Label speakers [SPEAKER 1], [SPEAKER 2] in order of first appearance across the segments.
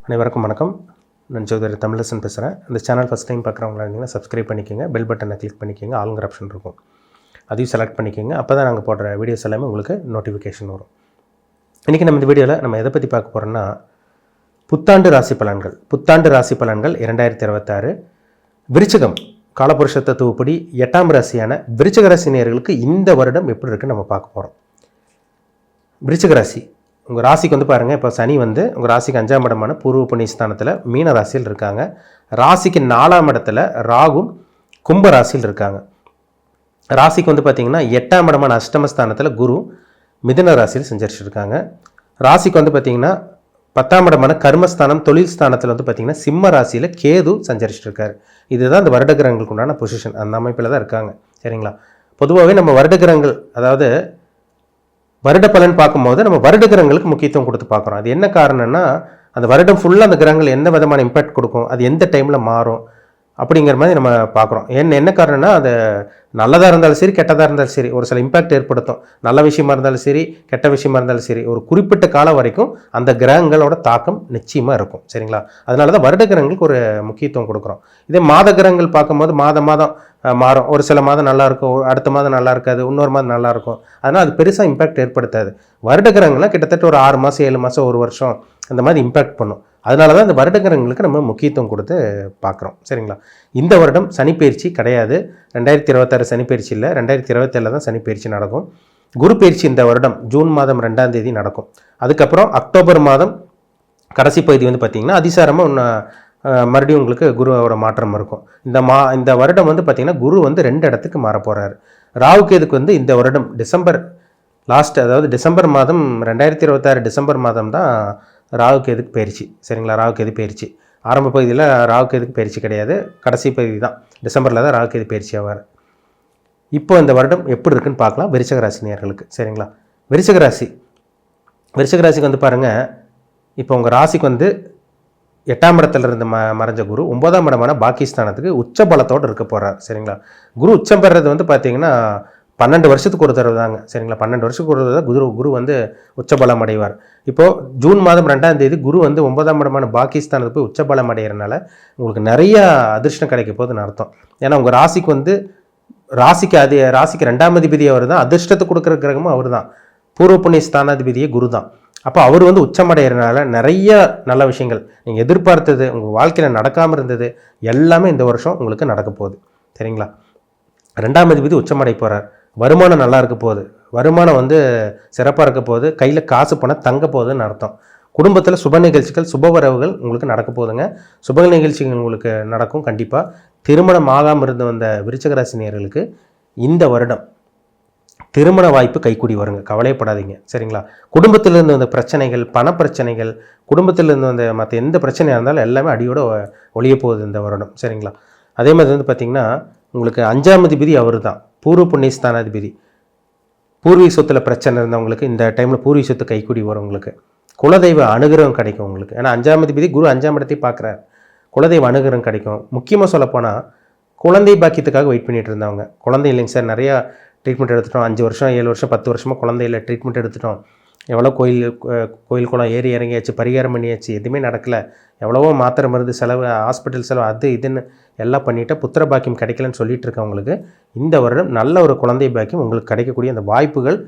[SPEAKER 1] அனைவருக்கும் வணக்கம். நான் ஜோதிடர் தமிழரசன் பேசுகிறேன். இந்த சேனல் ஃபஸ்ட் டைம் பார்க்குறவங்களா இருந்தீங்கன்னா சப்ஸ்கிரைப் பண்ணிக்கோங்க, பெல் பட்டனை கிளிக் பண்ணிக்கோங்க, ஆளுங்கிற ஆப்ஷன் இருக்கும், அதையும் செலக்ட் பண்ணிக்கோங்க. அப்போ தான் நாங்கள் போடுற வீடியோஸ் எல்லாமே உங்களுக்கு நோட்டிஃபிகேஷன் வரும். இன்றைக்கி நம்ம இந்த வீடியோவில் நம்ம எதை பற்றி பார்க்க போகிறோம்னா, புத்தாண்டு ராசி பலன்கள். புத்தாண்டு ராசி பலன்கள் 2026 விருச்சிகம் காலபுருஷ தத்துவப்படி 8ஆம் ராசியான விருச்சிக ராசி நேயர்களுக்கு இந்த வருடம் எப்படி இருக்குன்னு நம்ம பார்க்க போகிறோம். விருச்சிக ராசி உங்கள் ராசிக்கு பாருங்கள், இப்போ சனி உங்கள் ராசிக்கு 5ஆம் இடமான பூர்வ புண்ணிய ஸ்தானத்தில் மீன ராசியில் இருக்காங்க. ராசிக்கு 4ஆம் இடத்துல ராகும் கும்ப ராசியில் இருக்காங்க. ராசிக்கு பார்த்திங்கன்னா 8ஆம் இடமான அஷ்டமஸ்தானத்தில் குரு மிதுன ராசியில் செஞ்சரிச்சிருக்காங்க. ராசிக்கு பார்த்திங்கன்னா 10ஆம் இடமான கர்மஸ்தானம் தொழில் ஸ்தானத்தில் பார்த்திங்கன்னா சிம்ம ராசியில் கேது சஞ்சரிச்சிருக்காரு. இதுதான் இந்த வருடகிரகங்களுக்கு உண்டான பொசிஷன், அந்த அமைப்பில் தான் இருக்காங்க. சரிங்களா? பொதுவாகவே நம்ம வருடகிரகங்கள், அதாவது வருட பலன் பார்க்கும்போது நம்ம வருடகிரகங்களுக்கு முக்கியத்துவம் கொடுத்து பார்க்குறோம். அது என்ன காரணம்னா, அந்த வருடம் ஃபுல்லாக அந்த கிரகங்கள் எந்த விதமான இம்பேக்ட் கொடுக்கும், அது எந்த டைமில் மாறும் அப்படிங்கிற மாதிரி நம்ம பார்க்குறோம். என்ன காரணம்னா, அது நல்லதாக இருந்தாலும் சரி கெட்டதாக இருந்தாலும் சரி ஒரு சில இம்பேக்ட் ஏற்படுத்தும். நல்ல விஷயமா இருந்தாலும் சரி கெட்ட விஷயமா இருந்தாலும் சரி ஒரு குறிப்பிட்ட காலம் வரைக்கும் அந்த கிரகங்களோட தாக்கம் நிச்சயமாக இருக்கும். சரிங்களா? அதனால தான் வருட கிரகங்களுக்கு ஒரு முக்கியத்துவம் கொடுக்குறோம். இதே மாத கிரகங்கள் பார்க்கும்போது மாதம் மாறும். ஒரு சில மாதம் நல்லாயிருக்கும், அடுத்த மாதம் நல்லா இருக்காது, இன்னொரு மாதம் நல்லாயிருக்கும். அதனால் அது பெருசாக இம்பேக்ட் ஏற்படுத்தாது. வருட கிரகங்கள்லாம் கிட்டத்தட்ட ஒரு 6 மாதம் 7 மாதம் 1 வருஷம் அந்த மாதிரி இம்பேக்ட் பண்ணும். அதனால தான் இந்த வருடகிரகங்களுக்கு நம்ம முக்கியத்துவம் கொடுத்து பார்க்குறோம். சரிங்களா? இந்த வருடம் சனிப்பயிற்சி கிடையாது. 2026 சனிப்பயிற்சி இல்லை, 2027 தான் சனிப்பயிற்சி நடக்கும். குரு பயிற்சி இந்த வருடம் ஜூன் மாதம் 2ஆம் தேதி நடக்கும். அதுக்கப்புறம் அக்டோபர் மாதம் கடைசி பகுதி பார்த்திங்கன்னா அதிசாரமாக மறுபடியும் உங்களுக்கு குருவோட மாற்றம் இருக்கும். இந்த வருடம் பார்த்திங்கன்னா குரு 2 இடத்துக்கு மாற போகிறாரு. ராகுகேதுக்கு இந்த வருடம் டிசம்பர் லாஸ்ட், அதாவது டிசம்பர் மாதம் 2026 டிசம்பர் மாதம் தான் ராகுகேதுக்கு பயிற்சி. சரிங்களா? ராகுகேது பயிற்சி ஆரம்ப பகுதியில் ராகுகேதுக்கு பயிற்சி கிடையாது, கடைசி பகுதி தான் டிசம்பரில் தான் ராகுகேது பயிற்சி ஆவார். இப்போ இந்த வருடம் எப்படி இருக்குன்னு பார்க்கலாம் விருச்சிக ராசி நேயர்களுக்கு. சரிங்களா? விருச்சிக ராசிக்கு பாருங்கள், இப்போ உங்கள் ராசிக்கு 8ஆம் இடத்துல இருந்து மறைஞ்ச குரு 9ஆம் இடமான பாகிஸ்தானத்துக்கு உச்ச பலத்தோடு இருக்க போகிறார். சரிங்களா? குரு உச்சம் பெறுறது பார்த்தீங்கன்னா 12 வருஷத்துக்கு ஒரு தடவை தாங்க. சரிங்களா? 12 வருஷத்துக்கு ஒரு தடவை குரு உச்சபலம் அடைவார். இப்போது ஜூன் மாதம் 2ஆம் தேதி குரு 9ஆம் இடமான பாகிஸ்தானுக்கு போய் உச்சபலம் அடைகிறனால உங்களுக்கு நிறைய அதிர்ஷ்டம் கிடைக்க போகுதுன்னு அர்த்தம். ஏன்னா உங்கள் ராசிக்கு 2ஆம் அதிபதி அவர் தான், அதிர்ஷ்டத்தை கொடுக்குற கிரகமும் அவர் தான், பூர்வ புண்ணிய ஸ்தானாதிபதியே குரு தான். அப்போ அவர் உச்சமடைகிறனால நிறைய நல்ல விஷயங்கள் நீங்கள் எதிர்பார்த்தது உங்கள் வாழ்க்கையில் நடக்காமல் இருந்தது எல்லாமே இந்த வருஷம் உங்களுக்கு நடக்க போகுது. சரிங்களா? 2ஆம் அதிபதி உச்சமடை போகிறார். வருமானம் நல்லா இருக்க போகுது, வருமானம் சிறப்பாக இருக்க போகுது, கையில் காசு பணம் தங்க போகுதுன்னு அர்த்தம். குடும்பத்தில் சுப நிகழ்ச்சிகள் சுபவரவுகள் உங்களுக்கு நடக்க போகுதுங்க. சுப நிகழ்ச்சிகள் உங்களுக்கு நடக்கும் கண்டிப்பாக. திருமணம் ஆகாமல் இருந்து வந்த விருச்சிக ராசி நேயர்களுக்கு இந்த வருடம் திருமண வாய்ப்பு கைக்கூடி வருங்க, கவலைப்படாதீங்க. சரிங்களா? குடும்பத்திலிருந்து வந்த பிரச்சனைகள், பண பிரச்சனைகள், குடும்பத்திலிருந்து வந்த மற்ற எந்த பிரச்சனையாக இருந்தாலும் எல்லாமே அடியோடு ஒழிய போகுது இந்த வருடம். சரிங்களா? அதே மாதிரி பார்த்திங்கன்னா உங்களுக்கு 5ஆம் அதிபதி அவர் தான், பூர்வ புண்ணிய ஸ்தானாதிபதி. பூர்வீக சொத்தில் பிரச்சனை இருந்தவங்களுக்கு இந்த டைமில் பூர்வீக சொத்து கைக்கூடி வரும். உங்களுக்கு குலதெய்வ அனுகிரகம் கிடைக்கும் உங்களுக்கு. ஏன்னா 5ஆம் அதிபதி குரு 5ஆம் இடத்தையும் பார்க்குறாரு. குலதெய்வ அனுகிரகம் கிடைக்கும். முக்கியமாக சொல்லப்போனால் குழந்தை பாக்கியத்துக்காக வெயிட் பண்ணிட்டு இருந்தவங்க, குழந்தை இல்லைங்க சார், நிறையா ட்ரீட்மெண்ட் எடுத்துட்டோம், 5 வருஷம் 7 வருஷம் 10 வருஷமாக குழந்தையில் ட்ரீட்மெண்ட் எடுத்துட்டோம், எவ்வளோ கோயில் குளம் ஏறி இறங்கியாச்சு, பரிகாரம் பண்ணியாச்சு, எதுவுமே நடக்கலை, எவ்வளவோ மாத்திரை மருந்து செலவு, ஹாஸ்பிட்டல் செலவு, அது இதுன்னு எல்லாம் பண்ணிவிட்டு புத்திர பாக்கியம் கிடைக்கலன்னு சொல்லிட்டு இருக்கவங்களுக்கு இந்த வருடம் நல்ல ஒரு குழந்தை பாக்கியம் உங்களுக்கு கிடைக்கக்கூடிய அந்த வாய்ப்புகள்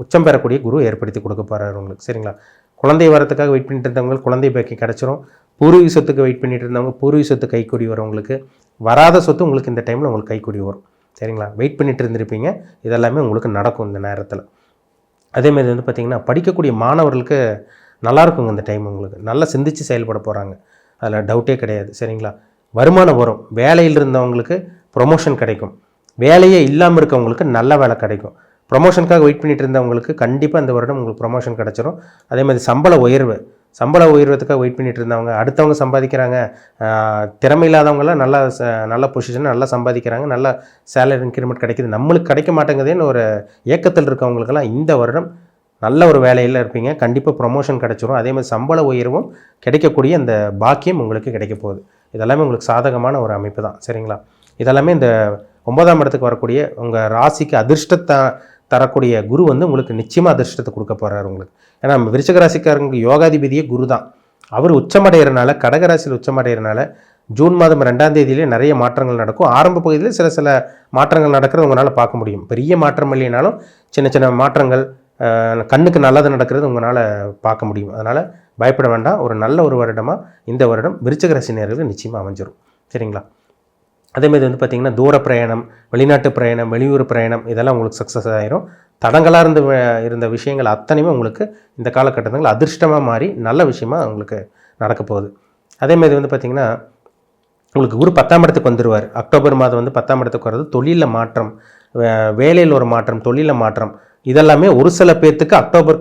[SPEAKER 1] உச்சம் பெறக்கூடிய குரு ஏற்படுத்தி கொடுக்க போகிறார் உங்களுக்கு. சரிங்களா? குழந்தை வரத்துக்காக வெயிட் பண்ணிட்டு இருந்தவங்களுக்கு குழந்தை பாக்கியம் கிடச்சிரும். பூர்வீக சொத்துக்கு வெயிட் பண்ணிட்டு இருந்தவங்க பூர்வீக சொத்து கைக்கூடி வரும். உங்களுக்கு வராத சொத்து உங்களுக்கு இந்த டைமில் உங்களுக்கு கைக்கூடி வரும். சரிங்களா? வெயிட் பண்ணிட்டு இருந்திருப்பீங்க, இதெல்லாமே உங்களுக்கு நடக்கும் இந்த நேரத்தில். அதேமாதிரி பார்த்திங்கன்னா படிக்கக்கூடிய மாணவர்களுக்கு நல்லாயிருக்குங்க இந்த டைம், உங்களுக்கு நல்லா சிந்தித்து செயல்பட போகிறாங்க, அதில் டவுட்டே கிடையாது. சரிங்களா? வருமானம் வரும். வேலையில் இருந்தவங்களுக்கு ப்ரொமோஷன் கிடைக்கும். வேலையே இல்லாமல் இருக்கவங்களுக்கு நல்ல வேலை கிடைக்கும். ப்ரொமோஷனுக்காக வெயிட் பண்ணிட்டு இருந்தவங்களுக்கு கண்டிப்பாக இந்த வருடம் உங்களுக்கு ப்ரொமோஷன் கிடச்சிரும். அதே மாதிரி சம்பள உயர்வதுக்காக வெயிட் பண்ணிட்டு இருந்தவங்க, அடுத்தவங்க சம்பாதிக்கிறாங்க, திறமை இல்லாதவங்களாம் நல்ல பொசிஷன் நல்லா சம்பாதிக்கிறாங்க, நல்ல சேலரி இன்க்ரிமெண்ட் கிடைக்கிது, நம்மளுக்கு கிடைக்க மாட்டேங்குதுன்னு ஒரு ஏக்கத்தில் இருக்கவங்களுக்கெல்லாம் இந்த வருடம் நல்ல ஒரு வேலையில் இருப்பீங்க. கண்டிப்பாக ப்ரொமோஷன் கிடச்சிரும். அதே மாதிரி சம்பள உயர்வும் கிடைக்கக்கூடிய அந்த பாக்கியம் உங்களுக்கு கிடைக்க போகுது. இதெல்லாமே உங்களுக்கு சாதகமான ஒரு அமைப்பு தான். சரிங்களா? இதெல்லாமே இந்த 9ஆம் இடத்துக்கு வரக்கூடிய உங்கள் ராசிக்கு அதிர்ஷ்டத்தை தரக்கூடிய குரு உங்களுக்கு நிச்சயமாக அதிர்ஷ்டத்தை கொடுக்க போகிறார் உங்களுக்கு. ஏன்னா நம்ம விருச்சிக ராசிக்காரங்களுக்கு யோகாதிபதியே குரு தான். அவர் உச்சமடைகிறனால, கடகராசியில் உச்சமடைகிறனால ஜூன் மாதம் 2ஆம் தேதியிலே நிறைய மாற்றங்கள் நடக்கும். ஆரம்ப பகுதியில் சில மாற்றங்கள் நடக்கிறது உங்களால் பார்க்க முடியும். பெரிய மாற்றம் இல்லைனாலும் சின்ன சின்ன மாற்றங்கள், கண்ணுக்கு நல்லது நடக்கிறது உங்களால் பார்க்க முடியும். அதனால் பயப்பட வேண்டாம். ஒரு நல்ல ஒரு வருடமாக இந்த வருடம் விருச்சிக ராசி நேயர்களுக்கு நிச்சயமாக அமைஞ்சிடும். சரிங்களா? அதேமாதிரி வந்து பார்த்திங்கன்னா தூர பிரயாணம், வெளிநாட்டு பிரயாணம், வெளியூர் பிரயாணம் இதெல்லாம் உங்களுக்கு சக்ஸஸ் ஆகிரும். தடங்களாக இருந்த விஷயங்கள் அத்தனையுமே உங்களுக்கு இந்த காலகட்டத்தில் அதிர்ஷ்டமாக மாறி நல்ல விஷயமாக உங்களுக்கு நடக்க போகுது. அதேமாதிரி வந்து பார்த்திங்கன்னா உங்களுக்கு குரு 10ஆம் இடத்துக்கு வந்துடுவார். அக்டோபர் மாதம் வந்து 10ஆம் இடத்துக்கு வர்றது தொழிலில் மாற்றம், வேலையில் ஒரு மாற்றம், தொழிலில் மாற்றம் இதெல்லாமே ஒரு சில பேர்த்துக்கு அக்டோபர்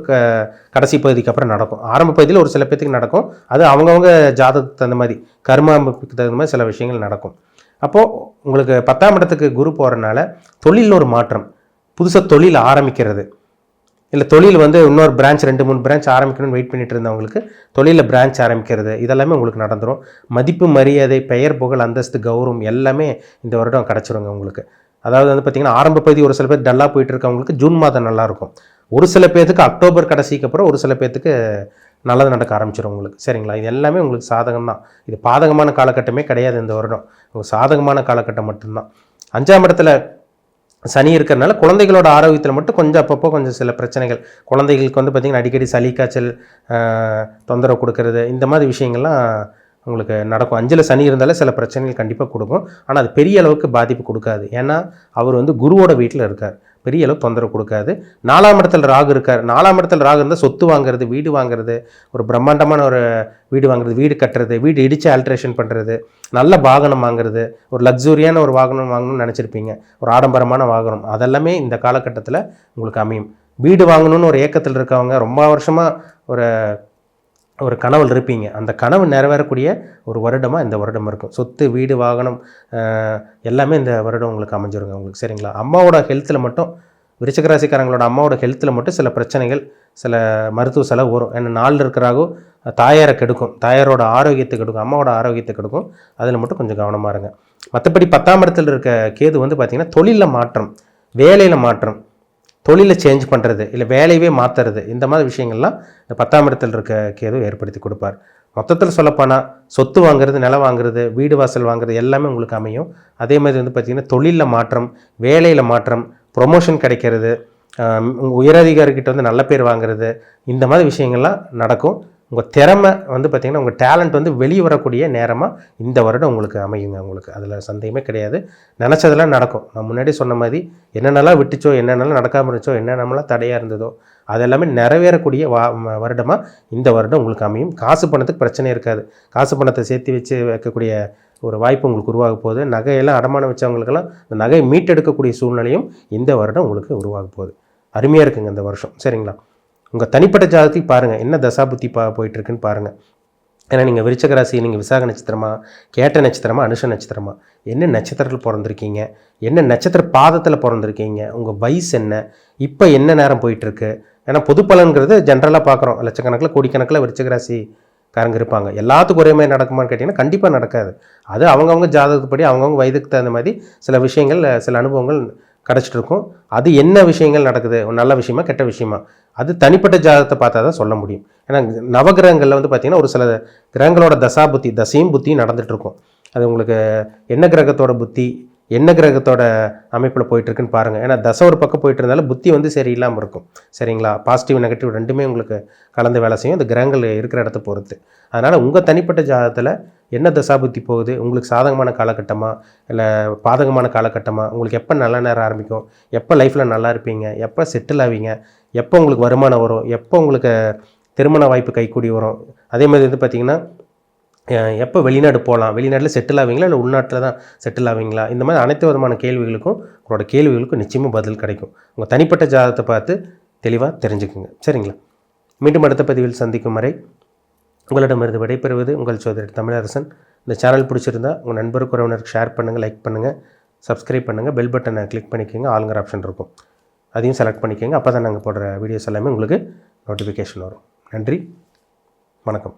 [SPEAKER 1] கடைசி பகுதிக்கு அப்புறம் நடக்கும். ஆரம்ப பகுதியில் ஒரு சில பேர்த்துக்கு நடக்கும். அது அவங்கவுங்க ஜாதகத்துக்கு தகுந்த மாதிரி, கர்மாவுக்கு தகுந்த மாதிரி சில விஷயங்கள் நடக்கும். அப்போது உங்களுக்கு 10ஆம் இடத்துக்கு குரு போகிறனால தொழிலில் ஒரு மாற்றம், புதுசாக தொழில் ஆரம்பிக்கிறது, இல்லை தொழில் வந்து இன்னொரு பிரான்ச் 2-3 பிரான்ச் ஆரம்பிக்கணும்னு வெயிட் பண்ணிட்டு இருந்தவங்களுக்கு தொழிலில் பிரான்ச் ஆரம்பிக்கிறது இதெல்லாமே உங்களுக்கு நடந்துடும். மதிப்பு, மரியாதை, பெயர், புகழ், அந்தஸ்து, கௌரவம் எல்லாமே இந்த வருடம் கிடச்சிருங்க உங்களுக்கு. அதாவது வந்து பார்த்திங்கன்னா ஆரம்ப பகுதி ஒரு சில பேர் டல்லாக போயிட்டு இருக்கவங்களுக்கு ஜூன் மாதம் நல்லாயிருக்கும். ஒரு சில பேர்த்துக்கு அக்டோபர் கடைசிக்கு அப்புறம் ஒரு சில பேர்த்துக்கு நல்லது நடக்க ஆரம்பிச்சிடும் உங்களுக்கு. சரிங்களா? இது எல்லாமே உங்களுக்கு சாதகம் தான். இது பாதகமான காலகட்டமே கிடையாது. இந்த வருடம் உங்களுக்கு சாதகமான காலகட்டம் மட்டும்தான். 5ஆம் இடத்துல சனி இருக்கிறதுனால குழந்தைகளோட ஆரோக்கியத்தில் மட்டும் கொஞ்சம் அப்பப்போ கொஞ்சம் சில பிரச்சனைகள், குழந்தைகளுக்கு வந்து பார்த்திங்கன்னா அடிக்கடி சளி, காய்ச்சல், தொந்தரவு கொடுக்கறது இந்த மாதிரி விஷயங்கள்லாம் உங்களுக்கு நடக்கும். 5ல் சனி இருந்தாலே சில பிரச்சனைகள் கண்டிப்பாக கொடுக்கும். ஆனால் அது பெரிய அளவுக்கு பாதிப்பு கொடுக்காது. ஏன்னா அவர் வந்து குருவோட வீட்டில் இருக்கார். பெரிய அளவு தொந்தரவு கொடுக்காது. 4ஆம் இடத்துல ராகு இருக்கார். 4ஆம் இடத்துல ராகு இருந்தால் சொத்து வாங்குறது, வீடு வாங்குறது, ஒரு பிரம்மாண்டமான ஒரு வீடு வாங்குறது, வீடு கட்டுறது, வீடு இடித்து ஆல்ட்ரேஷன் பண்ணுறது, நல்ல வாகனம் வாங்குறது, ஒரு லக்ஸூரியான ஒரு வாகனம் வாங்கணும்னு நினச்சிருப்பீங்க, ஒரு ஆடம்பரமான வாகனம், அதெல்லாமே இந்த காலகட்டத்தில் உங்களுக்கு அமையும். வீடு வாங்கணும்னு ஒரு ஏக்கத்தில் இருக்கவங்க ரொம்ப வருஷமாக ஒரு கனவில் இருப்பீங்க. அந்த கனவு நிறைவேறக்கூடிய ஒரு வருடமாக இந்த வருடம் இருக்கும். சொத்து, வீடு, வாகனம் எல்லாமே இந்த வருடம் உங்களுக்கு அமைஞ்சிருங்க உங்களுக்கு. சரிங்களா? அம்மாவோட ஹெல்த்தில் மட்டும், விருச்சிக ராசிக்காரங்களோட அம்மாவோட ஹெல்த்தில் மட்டும் சில பிரச்சனைகள், சில மருத்துவ செலவு வரும். ஏன்னா 4 இருக்கிறாகோ தாயாரை கெடுக்கும், தாயாரோட ஆரோக்கியத்தை கெடுக்கும், அம்மாவோட ஆரோக்கியத்தை கெடுக்கும். அதில் மட்டும் கொஞ்சம் கவனமாக இருங்க. மற்றபடி 10ஆம் இடத்தில் இருக்க கேது வந்து பார்த்திங்கன்னா தொழிலில் மாற்றம், வேலையில் மாற்றம், தொழிலை சேஞ்ச் பண்ணுறது, இல்லை வேலையவே மாற்றுறது, இந்த மாதிரி விஷயங்கள்லாம் இந்த 10ஆம் இடத்தில் இருக்க கேது ஏற்படுத்தி கொடுப்பார். மொத்தத்தில் சொல்லப்போனால் சொத்து வாங்குறது, நிலம் வாங்குறது, வீடு வாசல் வாங்குறது எல்லாமே உங்களுக்கு அமையும். அதே மாதிரி வந்து பார்த்திங்கன்னா தொழிலில் மாற்றம், வேலையில் மாற்றம், ப்ரொமோஷன் கிடைக்கிறது, உயரதிகாரிகிட்ட வந்து நல்ல பேர் வாங்குறது, இந்த மாதிரி விஷயங்கள்லாம் நடக்கும். உங்கள் திறமை வந்து பார்த்திங்கன்னா உங்கள் டேலண்ட் வந்து வெளியே வரக்கூடிய நேரமாக இந்த வருடம் உங்களுக்கு அமையுங்க உங்களுக்கு. அதில் சந்தேகமே கிடையாது. நினச்சதெல்லாம் நடக்கும். நான் முன்னாடி சொன்ன மாதிரி என்னென்னலாம் விட்டுச்சோ, என்னென்னலாம் நடக்காமல் இருந்துச்சோ, என்னென்னலாம் தடையாக இருந்ததோ அதெல்லாமே நிறைவேறக்கூடிய வருடமாக இந்த வருடம் உங்களுக்கு அமையும். காசு பணத்துக்கு பிரச்சனை இருக்காது. காசு பணத்தை சேர்த்து வச்சு வைக்கக்கூடிய ஒரு வாய்ப்பு உங்களுக்கு உருவாக போகுது. நகையெல்லாம் அடமானம் வச்சவங்களுக்கெல்லாம் இந்த நகையை மீட்டெடுக்கக்கூடிய சூழ்நிலையும் இந்த வருடம் உங்களுக்கு உருவாக போகுது. அருமையாக இருக்குங்க இந்த வருஷம். சரிங்களா? உங்கள் தனிப்பட்ட ஜாதகத்துக்கு பாருங்கள் என்ன தசாபுத்தி போயிட்டுருக்குன்னு பாருங்கள். ஏன்னா நீங்கள் விருச்சிக ராசி, நீங்கள் விசாக நட்சத்திரமா, கேட்ட நட்சத்திரமா, அனுஷ நட்சத்திரமா, என்ன நட்சத்திரத்தில் பிறந்திருக்கீங்க, என்ன நட்சத்திர பாதத்தில் பிறந்திருக்கீங்க, உங்கள் வயசு என்ன, இப்போ என்ன நேரம் போயிட்டுருக்கு. ஏன்னா பொது பலன்கிறது ஜென்ரலாக பார்க்குறோம். லட்சக்கணக்கில் கோடிக்கணக்கில் விருச்சிக ராசிக்காரங்க இருப்பாங்க. எல்லாத்துக்கும் ஒரே மாதிரி நடக்குமான்னு கேட்டிங்கன்னா கண்டிப்பாக நடக்காது. அது அவங்கவுங்க ஜாதகத்துப்படி அவங்கவுங்க வயதுக்கு தகுந்த மாதிரி சில விஷயங்கள், சில அனுபவங்கள் கிடச்சிட்டு இருக்கும். அது என்ன விஷயங்கள் நடக்குது, நல்ல விஷயமா கெட்ட விஷயமா, அது தனிப்பட்ட ஜாதகத்தை பார்த்தா தான் சொல்ல முடியும். ஏன்னா நவகிரகங்களில் வந்து பார்த்திங்கன்னா ஒரு சில கிரகங்களோட தசையும் புத்தியும் நடந்துகிட்ருக்கும். அது உங்களுக்கு என்ன கிரகத்தோட புத்தி, என்ன கிரகத்தோட அமைப்பில் போயிட்டுருக்குன்னு பாருங்கள். ஏன்னா தசை ஒரு பக்கம் போயிட்டு இருந்தாலும் புத்தி வந்து சரியில்லாமல் இருக்கும். சரிங்களா? பாசிட்டிவ், நெகட்டிவ் ரெண்டுமே உங்களுக்கு கலந்து வேலை செய்யும், இந்த கிரகங்கள் இருக்கிற இடத்த பொறுத்து. அதனால் உங்கள் தனிப்பட்ட ஜாதகத்தில் என்ன தசாபுத்தி போகுது, உங்களுக்கு சாதகமான காலகட்டமாக இல்லை பாதகமான காலகட்டமாக, உங்களுக்கு எப்போ நல்ல நேரம் ஆரம்பிக்கும், எப்போ லைஃப்பில் நல்லா இருப்பீங்க, எப்போ செட்டில் ஆவீங்க, எப்போ உங்களுக்கு வருமானம் வரும், எப்போ உங்களுக்கு திருமண வாய்ப்பு கைக்கூடி வரும், அதே மாதிரி வந்து பார்த்திங்கன்னா எப்போ வெளிநாடு போகலாம், வெளிநாட்டில் செட்டில் ஆவீங்களா இல்லை உள்நாட்டில் தான் செட்டில் ஆவீங்களா, இந்த மாதிரி அனைத்து விதமான கேள்விகளுக்கும் உங்களோட கேள்விகளுக்கும் நிச்சயமாக பதில் கிடைக்கும். உங்கள் தனிப்பட்ட ஜாதகத்தை பார்த்து தெளிவாக தெரிஞ்சுக்குங்க. சரிங்களா? மீண்டும் அடுத்த பதிவில் சந்திக்கும் வரை உங்களிடமிருந்து விடைபெறுவது உங்கள் சோதரர் தமிழரசன். இந்த சேனல் பிடிச்சிருந்தா உங்கள் நண்பருக்கு, உறவினருக்கு ஷேர் பண்ணுங்கள், லைக் பண்ணுங்கள், சப்ஸ்கிரைப் பண்ணுங்கள், பெல் பட்டனை கிளிக் பண்ணிக்கோங்க, ஆளுங்கிற ஆப்ஷன் இருக்கும், அதையும் செலக்ட் பண்ணிக்கோங்க. அப்போ தான் நாங்கள் போடுற வீடியோஸ் எல்லாமே உங்களுக்கு நோட்டிஃபிகேஷன் வரும். நன்றி, வணக்கம்.